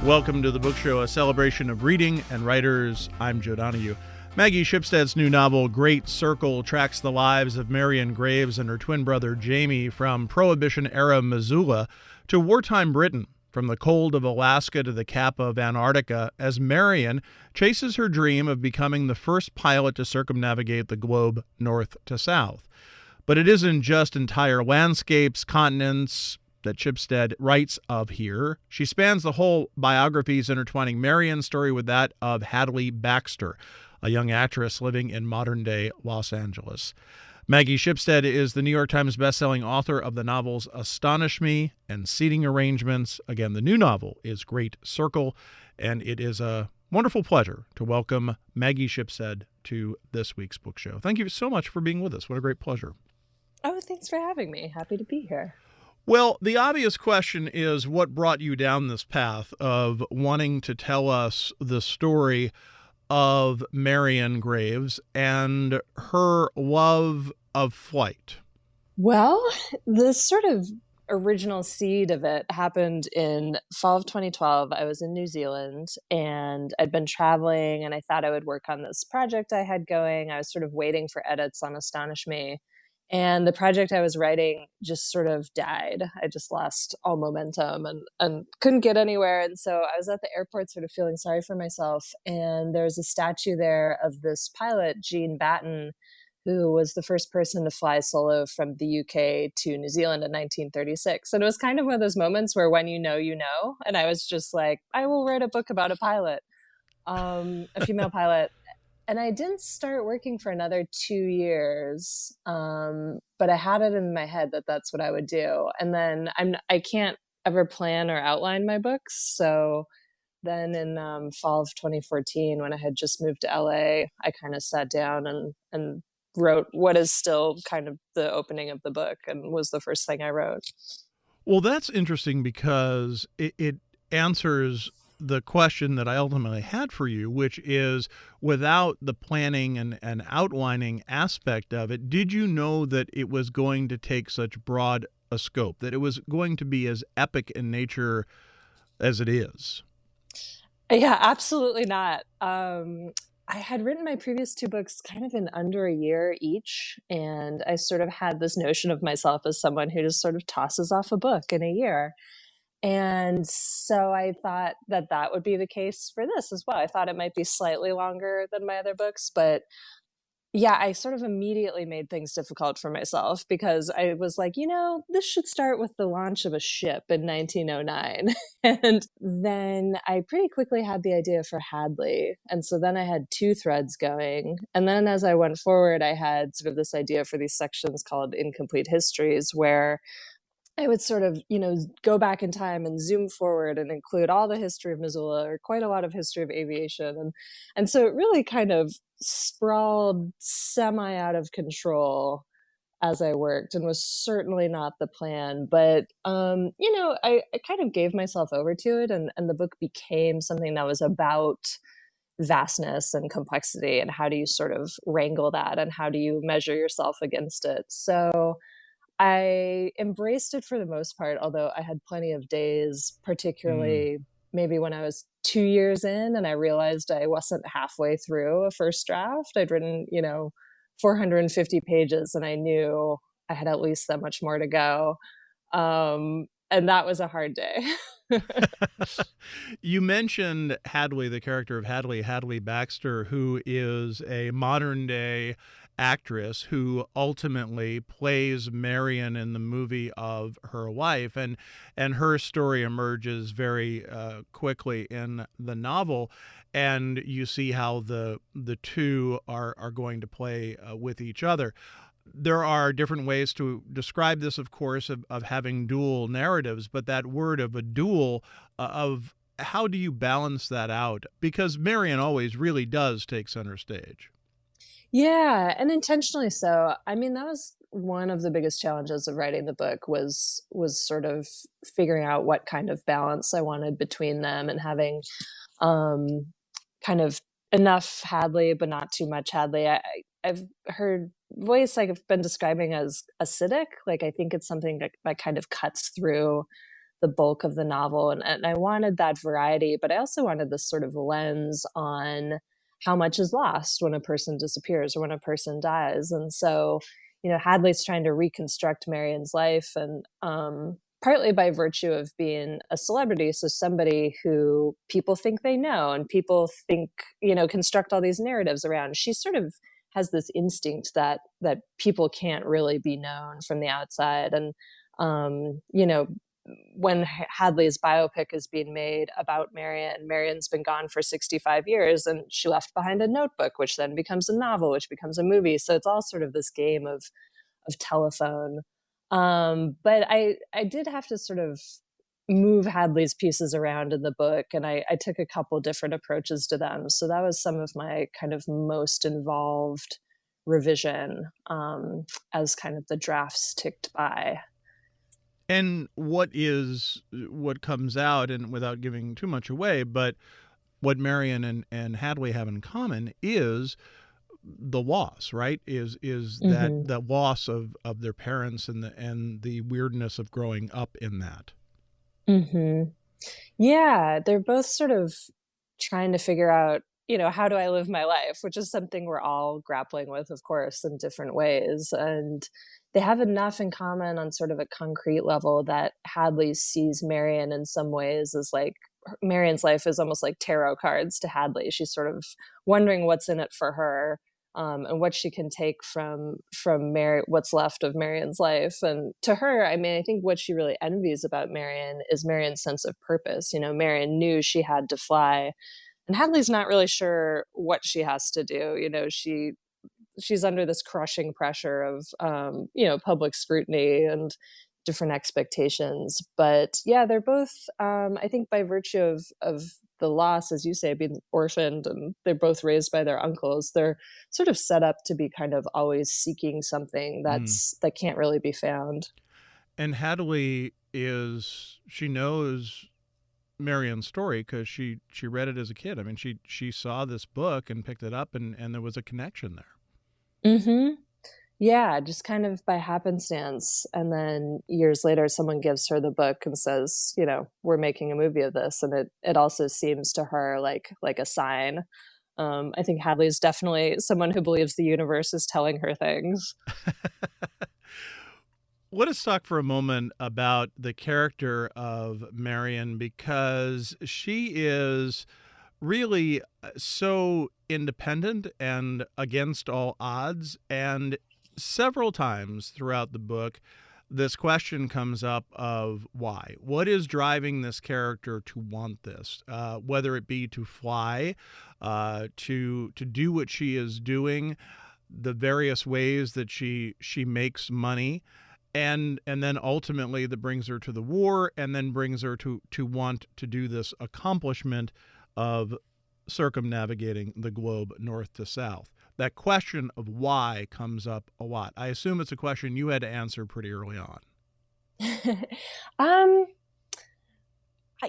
Welcome to the Book Show, a celebration of reading and writers. I'm Joe Donahue. Maggie Shipstead's new novel, Great Circle, tracks the lives of Marian Graves and her twin brother Jamie from Prohibition-era Missoula to wartime Britain, from the cold of Alaska to the cap of Antarctica, as Marian chases her dream of becoming the first pilot to circumnavigate the globe north to south. But it isn't just entire landscapes, continents, that Shipstead writes of here. She spans the whole biographies, intertwining Marian's story with that of Hadley Baxter, a young actress living in modern-day Los Angeles. Maggie Shipstead is the New York Times bestselling author of the novels Astonish Me and Seating Arrangements. Again, the new novel is Great Circle, and it is a wonderful pleasure to welcome Maggie Shipstead to this week's book show. Thank you so much for being with us. What a great pleasure. Oh, thanks for having me. Happy to be here. Well, the obvious question is what brought you down this path of wanting to tell us the story of Marian Graves and her love of flight? Well, the sort of original seed of it happened in fall of 2012. I was in New Zealand and I'd been traveling and I thought I would work on this project I had going. I was sort of waiting for edits on Astonish Me. And the project I was writing just sort of died. I just lost all momentum and couldn't get anywhere. And so I was at the airport sort of feeling sorry for myself. And there's a statue there of this pilot, Jean Batten, who was the first person to fly solo from the UK to New Zealand in 1936. And it was kind of one of those moments where when you know, you know. And I was just like, I will write a book about a pilot, a female pilot. And I didn't start working for another 2 years, but I had it in my head that that's what I would do. And then I can't ever plan or outline my books. So then in fall of 2014, when I had just moved to LA, I kind of sat down and wrote what is still kind of the opening of the book and was the first thing I wrote. Well, that's interesting because it answers the question that I ultimately had for you, which is, without the planning and outlining aspect of it, did you know that it was going to take such broad a scope, that it was going to be as epic in nature as it is? Yeah, absolutely not. I had written my previous two books kind of in under a year each, and I sort of had this notion of myself as someone who just sort of tosses off a book in a year. And so I thought that that would be the case for this as well. I thought it might be slightly longer than my other books, but yeah, I sort of immediately made things difficult for myself because I was like, this should start with the launch of a ship in 1909. And then I pretty quickly had the idea for Hadley. And so then I had two threads going. And then as I went forward, I had sort of this idea for these sections called Incomplete Histories, where I would sort of, go back in time and zoom forward and include all the history of Missoula or quite a lot of history of aviation. And so it really kind of sprawled semi out of control as I worked and was certainly not the plan. But, I kind of gave myself over to it and the book became something that was about vastness and complexity and how do you sort of wrangle that and how do you measure yourself against it. So I embraced it for the most part, although I had plenty of days, particularly maybe when I was 2 years in and I realized I wasn't halfway through a first draft. I'd written, 450 pages and I knew I had at least that much more to go. And that was a hard day. You mentioned Hadley, the character of Hadley Baxter, who is a modern day actress who ultimately plays Marian in the movie of her life, and her story emerges very quickly in the novel, and you see how the two are going to play with each other. There are different ways to describe this, of course, of having dual narratives, but that word of a dual, of how do you balance that out? Because Marian always really does take center stage. Yeah, and intentionally so. I mean, that was one of the biggest challenges of writing the book was sort of figuring out what kind of balance I wanted between them and having kind of enough Hadley, but not too much Hadley. I've heard voice I've been describing as acidic. Like I think it's something that kind of cuts through the bulk of the novel. And I wanted that variety, but I also wanted this sort of lens on how much is lost when a person disappears or when a person dies. And so, Hadley's trying to reconstruct Marian's life, and partly by virtue of being a celebrity, so somebody who people think they know and people think, construct all these narratives around. She sort of has this instinct that people can't really be known from the outside. And when Hadley's biopic is being made about Marian, Marian's been gone for 65 years, and she left behind a notebook, which then becomes a novel, which becomes a movie. So it's all sort of this game of telephone. But I did have to sort of move Hadley's pieces around in the book, and I took a couple different approaches to them. So that was some of my kind of most involved revision as kind of the drafts ticked by. And what comes out, and without giving too much away, but what Marian and Hadley have in common is the loss, right? Is that the loss of their parents and the weirdness of growing up in that. Yeah, they're both sort of trying to figure out, how do I live my life, which is something we're all grappling with, of course, in different ways. And they have enough in common on sort of a concrete level that Hadley sees Marian in some ways as like, Marian's life is almost like tarot cards to Hadley. She's sort of wondering what's in it for her, and what she can take from what's left of Marian's life. And to her, I mean, I think what she really envies about Marian is Marian's sense of purpose. Marian knew she had to fly, and Hadley's not really sure what she has to do. She's under this crushing pressure of public scrutiny and different expectations. But yeah, they're both, I think, by virtue of the loss, as you say, being orphaned, and they're both raised by their uncles, they're sort of set up to be kind of always seeking something that can't really be found. And Hadley she knows Marian's story because she read it as a kid. I mean, she saw this book and picked it up, and there was a connection there. Yeah, just kind of by happenstance. And then years later, someone gives her the book and says, we're making a movie of this. And it also seems to her like a sign. I think Hadley's definitely someone who believes the universe is telling her things. Let us talk for a moment about the character of Marian, because she is really so independent and against all odds. And several times throughout the book, this question comes up of why. What is driving this character to want this? Whether it be to fly, to do what she is doing, the various ways that she makes money, and then ultimately that brings her to the war, and then brings her to want to do this accomplishment of circumnavigating the globe north to south. That question of why comes up a lot. I assume it's a question you had to answer pretty early on.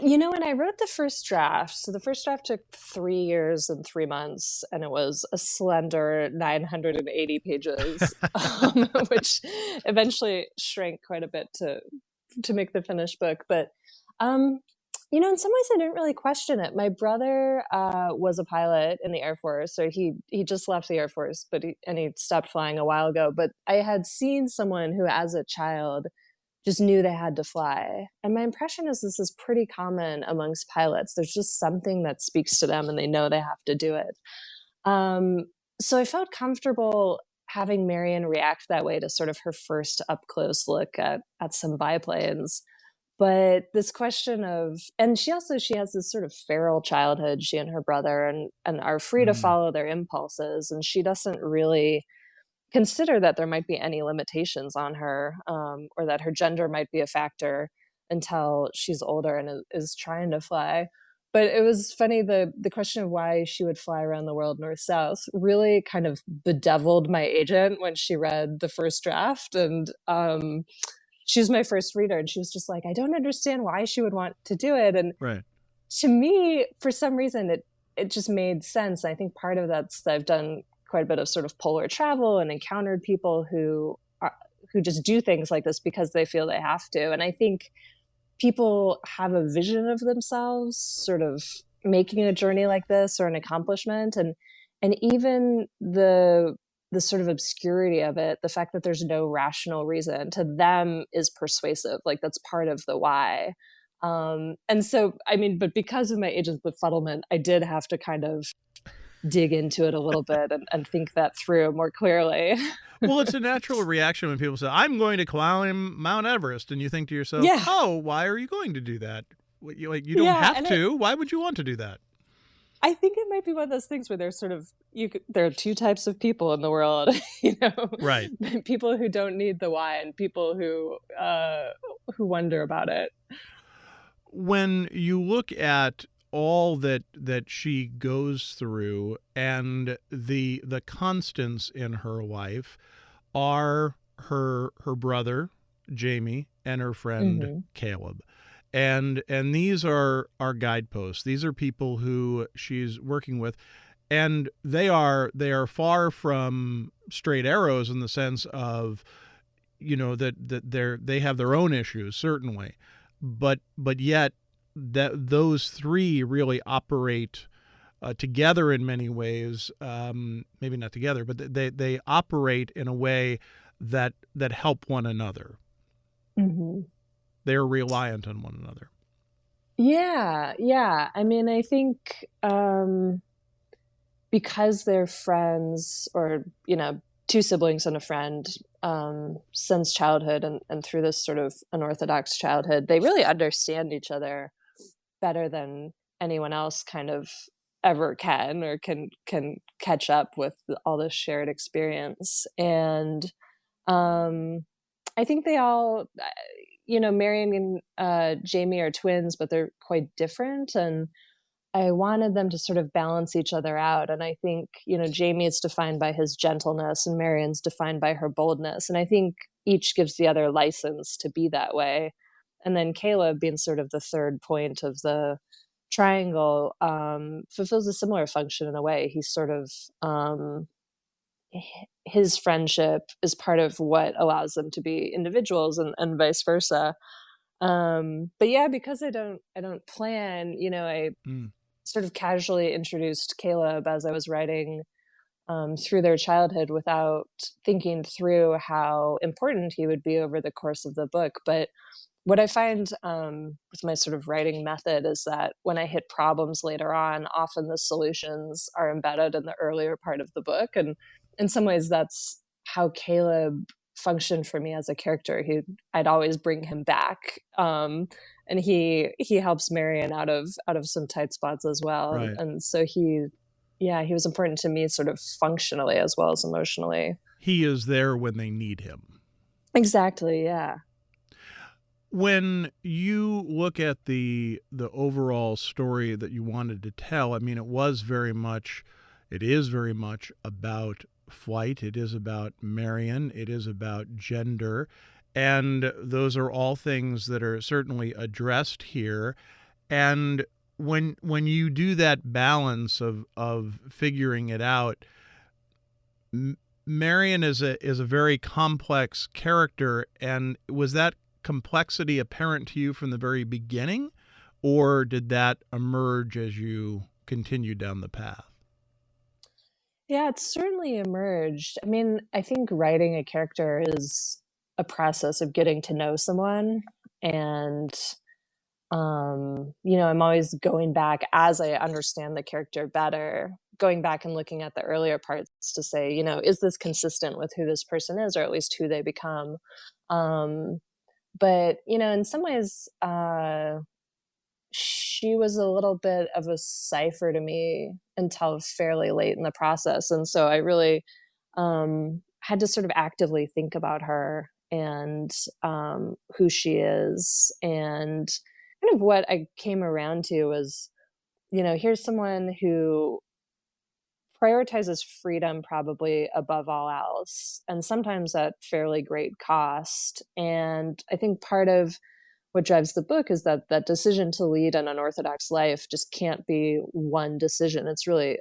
When I wrote the first draft, so the first draft took 3 years and 3 months, and it was a slender 980 pages, which eventually shrank quite a bit to make the finished book. But in some ways, I didn't really question it. My brother was a pilot in the Air Force, or he just left the Air Force, he stopped flying a while ago. But I had seen someone who, as a child, just knew they had to fly. And my impression is this is pretty common amongst pilots. There's just something that speaks to them, and they know they have to do it. So I felt comfortable having Marian react that way to sort of her first up-close look at some biplanes. But this question of, and she has this sort of feral childhood, she and her brother, and are free to follow their impulses. And she doesn't really consider that there might be any limitations on her, or that her gender might be a factor until she's older and is trying to fly. But it was funny, the question of why she would fly around the world north-south really kind of bedeviled my agent when she read the first draft. And she was my first reader, and she was just like, I don't understand why she would want to do it. And right. To me, for some reason, it just made sense. I think part of that's that I've done quite a bit of sort of polar travel and encountered people who just do things like this because they feel they have to. And I think people have a vision of themselves sort of making a journey like this or an accomplishment, and even the sort of obscurity of it, the fact that there's no rational reason to them is persuasive. Like that's part of the why. And so, I mean, but because of my agent's befuddlement, I did have to kind of dig into it a little bit and think that through more clearly. Well, it's a natural reaction when people say, I'm going to climb Mount Everest. And you think to yourself, Yeah. oh, why are you going to do that? You don't Yeah. have to. Why would you want to do that? I think it might be one of those things where there's sort of there are two types of people in the world, Right. people who don't need the why and people who wonder about it. When you look at all that she goes through and the constants in her life are her brother Jamie and her friend Caleb. And these are guideposts. These are people who she's working with, and they are far from straight arrows in the sense of, that they have their own issues, certainly, but yet that those three really operate together in many ways. Maybe not together, but they operate in a way that help one another. Mm-hmm. They're reliant on one another. Yeah. I mean, I think because they're friends, or two siblings and a friend, since childhood, and through this sort of unorthodox childhood, they really understand each other better than anyone else kind of ever can, or can catch up with all this shared experience. And I think they all, Marian and Jamie are twins, but they're quite different. And I wanted them to sort of balance each other out. And I think, Jamie is defined by his gentleness and Marian's defined by her boldness. And I think each gives the other license to be that way. And then Caleb, being sort of the third point of the triangle, fulfills a similar function in a way. He's sort of, his friendship is part of what allows them to be individuals, and vice versa. But yeah, because I don't plan, I sort of casually introduced Caleb as I was writing through their childhood without thinking through how important he would be over the course of the book. But what I find with my sort of writing method is that when I hit problems later on, often the solutions are embedded in the earlier part of the book. And in some ways, that's how Caleb functioned for me as a character. I'd always bring him back, and he helps Marian out of some tight spots as well. Right. And so he was important to me, sort of functionally as well as emotionally. He is there when they need him. Exactly. Yeah. When you look at the overall story that you wanted to tell, I mean, it is very much about flight. It is about Marian. It is about gender. And those are all things that are certainly addressed here. And when you do that balance of figuring it out, Marian is a very complex character. And was that complexity apparent to you from the very beginning, or did that emerge as you continued down the path? Yeah, it's certainly emerged. I mean, I think writing a character is a process of getting to know someone. And, I'm always going back as I understand the character better, going back and looking at the earlier parts to say, is this consistent with who this person is, or at least who they become? But, in some ways, she was a little bit of a cipher to me until fairly late in the process. And so I really had to sort of actively think about her and who she is. And kind of what I came around to was, here's someone who prioritizes freedom probably above all else, and sometimes at fairly great cost. And I think part of what drives the book is that decision to lead an unorthodox life just can't be one decision. It's really,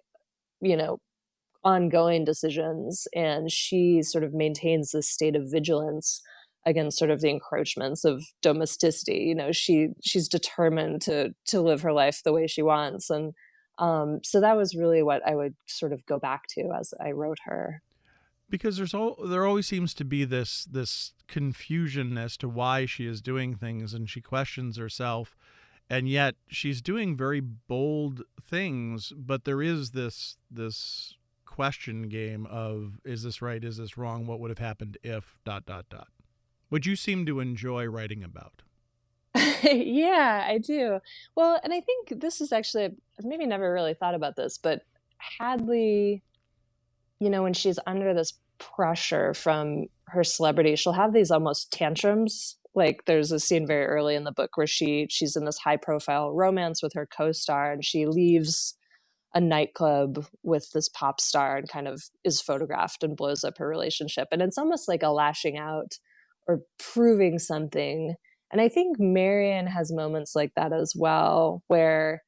ongoing decisions. And she sort of maintains this state of vigilance against sort of the encroachments of domesticity. She's determined to live her life the way she wants. And so that was really what I would sort of go back to as I wrote her. Because there always seems to be this confusion as to why she is doing things, and she questions herself, and yet she's doing very bold things, but there is this question game of, is this right, is this wrong, what would have happened if ... which you seem to enjoy writing about. Yeah, I do. Well, and I think this is actually, I've maybe never really thought about this, but Hadley, when she's under this pressure from her celebrity, she'll have these almost tantrums. Like there's a scene very early in the book where she's in this high profile romance with her co-star, and she leaves a nightclub with this pop star and kind of is photographed and blows up her relationship. And it's almost like a lashing out or proving something. And I think Marian has moments like that as well, where,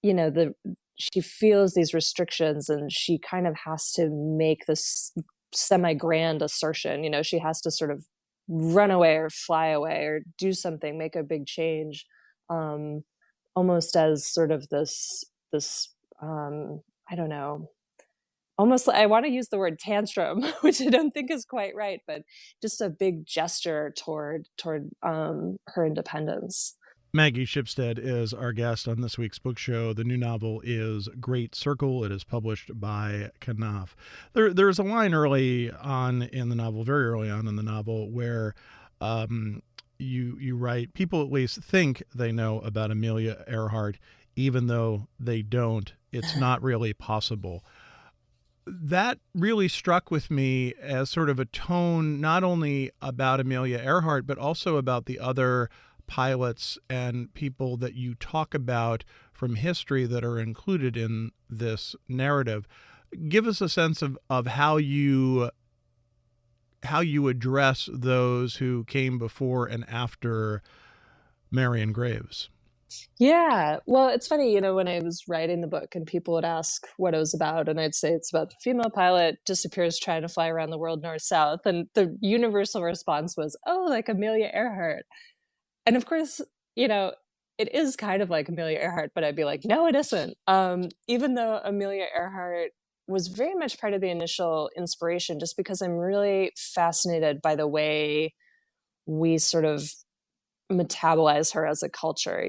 the she feels these restrictions and she kind of has to make this semi-grand assertion. She has to sort of run away or fly away or do something, make a big change, almost as sort of this I don't know, almost, I want to use the word tantrum, which I don't think is quite right, but just a big gesture toward her independence. Maggie Shipstead is our guest on this week's book show. The new novel is Great Circle. It is published by Knopf. There's a line early on in the novel, very early on in the novel, where you write, people at least think they know about Amelia Earhart, even though they don't. It's not really possible. That really struck with me as sort of a tone, not only about Amelia Earhart, but also about the other pilots and people that you talk about from history that are included in this narrative. Give us a sense of how you address those who came before and after Marian Graves. Yeah. Well, it's funny, when I was writing the book and people would ask what it was about, and I'd say it's about the female pilot disappears trying to fly around the world north-south. And the universal response was, oh, like Amelia Earhart. And of course, it is kind of like Amelia Earhart, but I'd be like, no, it isn't. Even though Amelia Earhart was very much part of the initial inspiration, just because I'm really fascinated by the way we sort of metabolize her as a culture.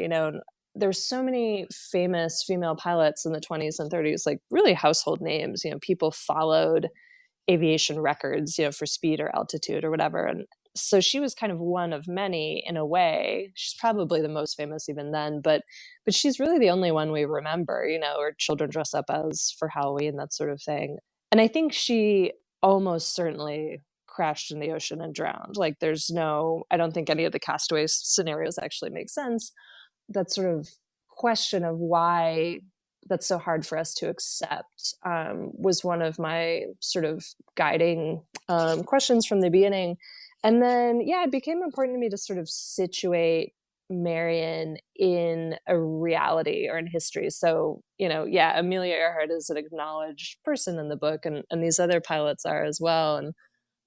There's so many famous female pilots in the 20s and 30s, like really household names. People followed aviation records, for speed or altitude or whatever. And so she was kind of one of many in a way. She's probably the most famous even then, but she's really the only one we remember, or children dress up as for Halloween, that sort of thing. And I think she almost certainly crashed in the ocean and drowned. Like I don't think any of the castaway scenarios actually make sense. That sort of question of why that's so hard for us to accept was one of my sort of guiding questions from the beginning. And then, it became important to me to sort of situate Marian in a reality or in history. So, Amelia Earhart is an acknowledged person in the book, and these other pilots are as well.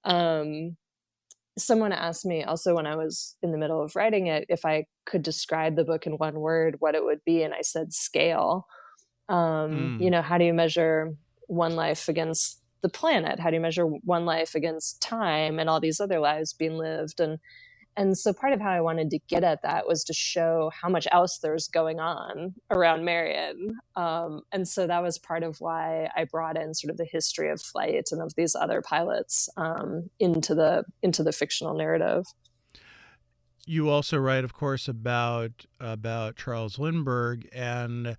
And someone asked me also when I was in the middle of writing it, if I could describe the book in one word, what it would be. And I said scale. How do you measure one life against the planet? How do you measure one life against time and all these other lives being lived? And so part of how I wanted to get at that was to show how much else there's going on around Marian. And so that was part of why I brought in sort of the history of flight and of these other pilots into the fictional narrative. You also write, of course, about Charles Lindbergh and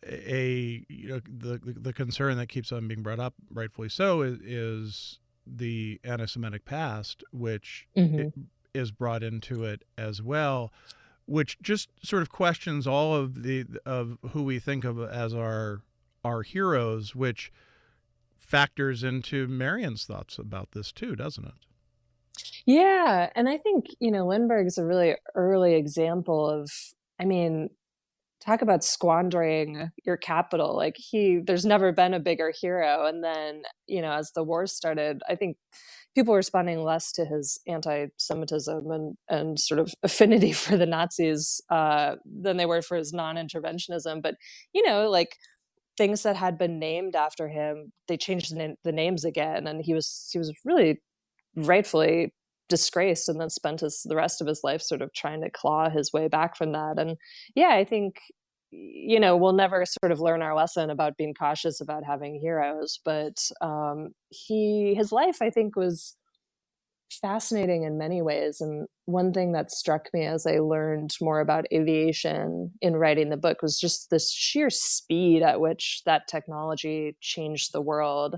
the concern that keeps on being brought up, rightfully so, is the anti-Semitic past, which is brought into it as well, which just sort of questions all of who we think of as our heroes, which factors into Marian's thoughts about this too, doesn't it? Yeah, and I think Lindbergh's a really early example of, talk about squandering your capital. Like there's never been a bigger hero. And then, as the war started, I think people were responding less to his anti-Semitism and sort of affinity for the Nazis than they were for his non-interventionism. But, like things that had been named after him, they changed the names again. And he was really rightfully disgraced, and then spent the rest of his life sort of trying to claw his way back from that. And yeah, I think, we'll never sort of learn our lesson about being cautious about having heroes, but his life, I think, was fascinating in many ways. And one thing that struck me as I learned more about aviation in writing the book was just the sheer speed at which that technology changed the world.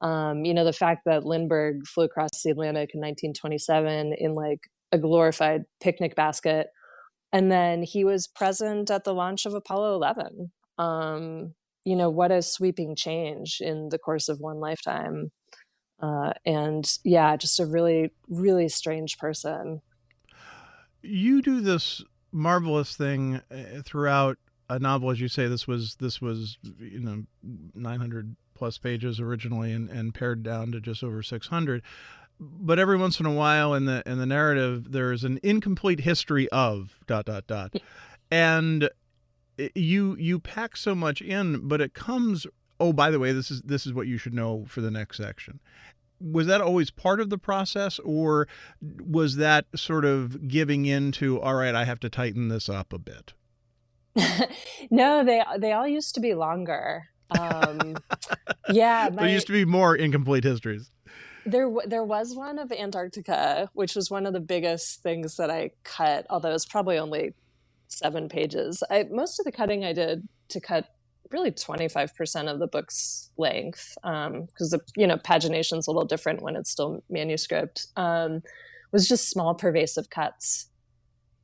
The fact that Lindbergh flew across the Atlantic in 1927 in like a glorified picnic basket, and then he was present at the launch of Apollo 11. What a sweeping change in the course of one lifetime. And yeah, just a really, really strange person. You do this marvelous thing throughout a novel, as you say. This was 900 plus pages originally, and pared down to just over 600. But every once in a while in the narrative, there's an incomplete history of ... and you pack so much in, but it comes. Oh, by the way, this is what you should know for the next section. Was that always part of the process, or was that sort of giving in to, all right, I have to tighten this up a bit? No, they all used to be longer. Yeah, there used to be more incomplete histories. There was one of Antarctica, which was one of the biggest things that I cut, although it's probably only 7 pages. Most of the cutting I did to cut really 25% of the book's length, because the pagination's a little different when it's still manuscript, was just small pervasive cuts.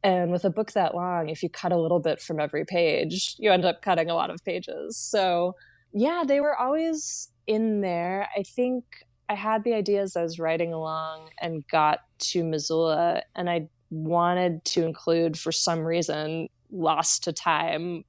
And with a book that long, if you cut a little bit from every page, you end up cutting a lot of pages. So yeah, they were always in there. I think I had the ideas I was writing along and got to Missoula, and I wanted to include, for some reason, lost to time,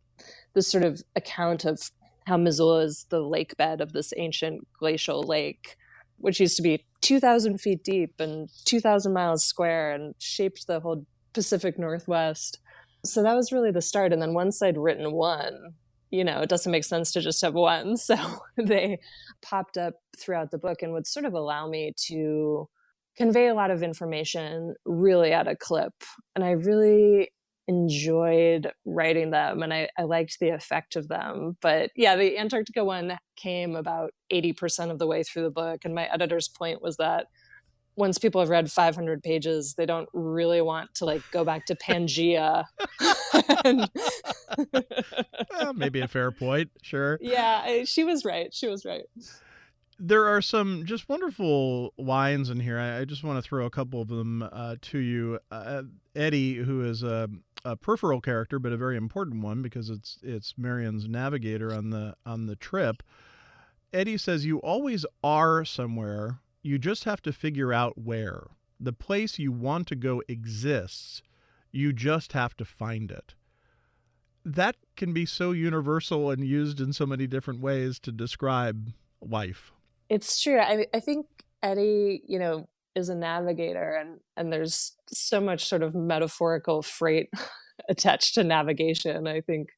this sort of account of how Missoula is the lake bed of this ancient glacial lake, which used to be 2,000 feet deep and 2,000 miles square and shaped the whole Pacific Northwest. So that was really the start. And then once I'd written one, it doesn't make sense to just have one. So they popped up throughout the book and would sort of allow me to convey a lot of information really at a clip. And I really enjoyed writing them, and I liked the effect of them. But yeah, the Antarctica one came about 80% of the way through the book. And my editor's point was that once people have read 500 pages, they don't really want to go back to Pangea. Well, maybe a fair point. Sure. Yeah, she was right. She was right. There are some just wonderful lines in here. I just want to throw a couple of them to you. Eddie, who is a peripheral character, but a very important one because it's Marian's navigator on the trip. Eddie says, "You always are somewhere. You just have to figure out where. The place you want to go exists. You just have to find it." That can be so universal and used in so many different ways to describe life. It's true. I think Eddie, is a navigator, and there's so much sort of metaphorical freight attached to navigation, I think,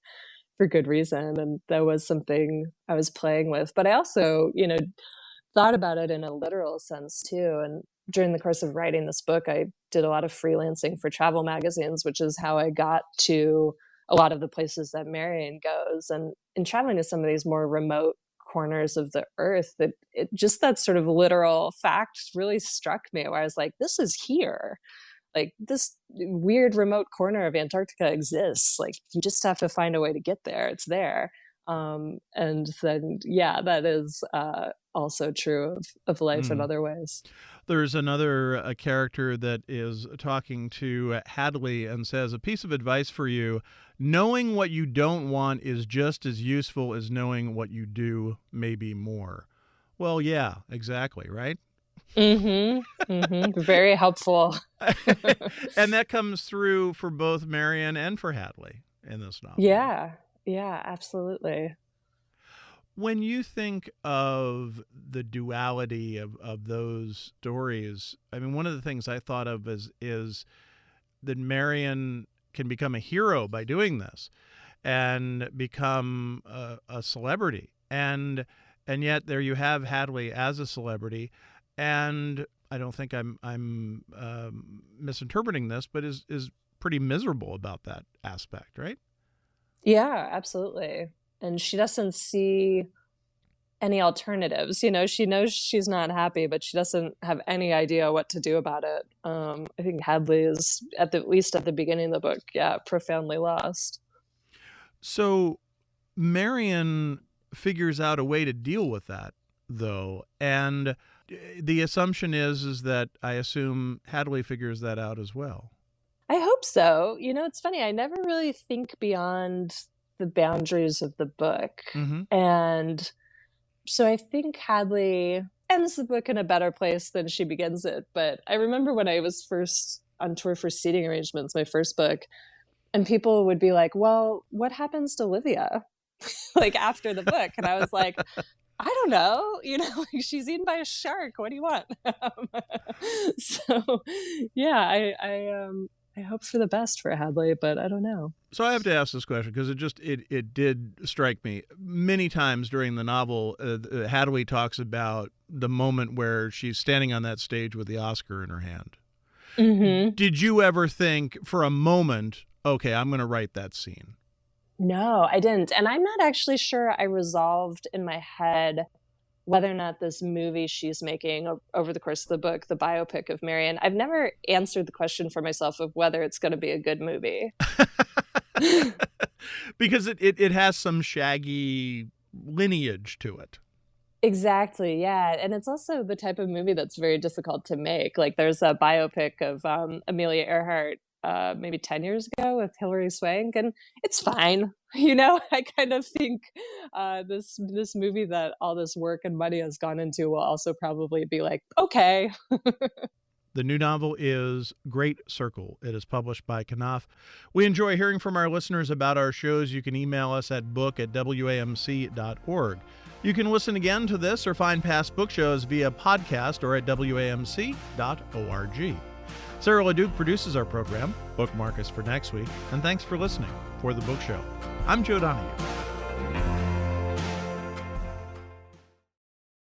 for good reason. And that was something I was playing with. But I also, thought about it in a literal sense too. And during the course of writing this book, I did a lot of freelancing for travel magazines, which is how I got to a lot of the places that Marian goes. And in traveling to some of these more remote corners of the earth, that just that sort of literal fact really struck me, where I was like, this is here. Like, this weird remote corner of Antarctica exists. Like, you just have to find a way to get there. It's there. And then, yeah, that is also true of life in other ways. There's another character that is talking to Hadley and says, "A piece of advice for you. Knowing what you don't want is just as useful as knowing what you do, maybe more." Well, yeah, exactly, right? Very helpful. And that comes through for both Marian and for Hadley. in this novel. Yeah, yeah, absolutely. When you think of the duality of those stories, I mean, one of the things I thought of is that Marian can become a hero by doing this and become a celebrity. And yet there you have Hadley as a celebrity, and I don't think I'm misinterpreting this, but is pretty miserable about that aspect, right? Yeah, absolutely. And she doesn't see any alternatives. You know, she knows she's not happy, but she doesn't have any idea what to do about it. I think Hadley is at least at the beginning of the book, yeah, profoundly lost. So Marian figures out a way to deal with that, though, and the assumption is that I assume Hadley figures that out as well. I hope so. You know, it's funny. I never really think beyond the boundaries of the book. Mm-hmm. And so I think Hadley ends the book in a better place than she begins it. But I remember when I was first on tour for seating arrangements, my first book, and people would be like, well, what happens to Livia? Like after the book. And I was like, I don't know, you know, like she's eaten by a shark. What do you want? So yeah, I hope for the best for Hadley, but I don't know. So I have to ask this question because it did strike me many times during the novel. Hadley talks about the moment where she's standing on that stage with the Oscar in her hand. Mm-hmm. Did you ever think for a moment, okay, I'm going to write that scene? No, I didn't. And I'm not actually sure I resolved in my head whether or not this movie she's making over the course of the book, the biopic of Marian, I've never answered the question for myself of whether it's going to be a good movie. Because it has some Shaggy lineage to it. Exactly, yeah. And it's also the type of movie that's very difficult to make. Like there's a biopic of Amelia Earhart maybe 10 years ago with Hilary Swank, and it's fine. You know, I kind of think this movie that all this work and money has gone into will also probably be like, okay. The new novel is Great Circle. It is published by Knopf. We enjoy hearing from our listeners about our shows. You can email us at book@wamc.org. You can listen again to this or find past book shows via podcast or at wamc.org. Sarah LeDuc produces our program. Bookmark us for next week. And thanks for listening. For The Book Show, I'm Joe Donahue.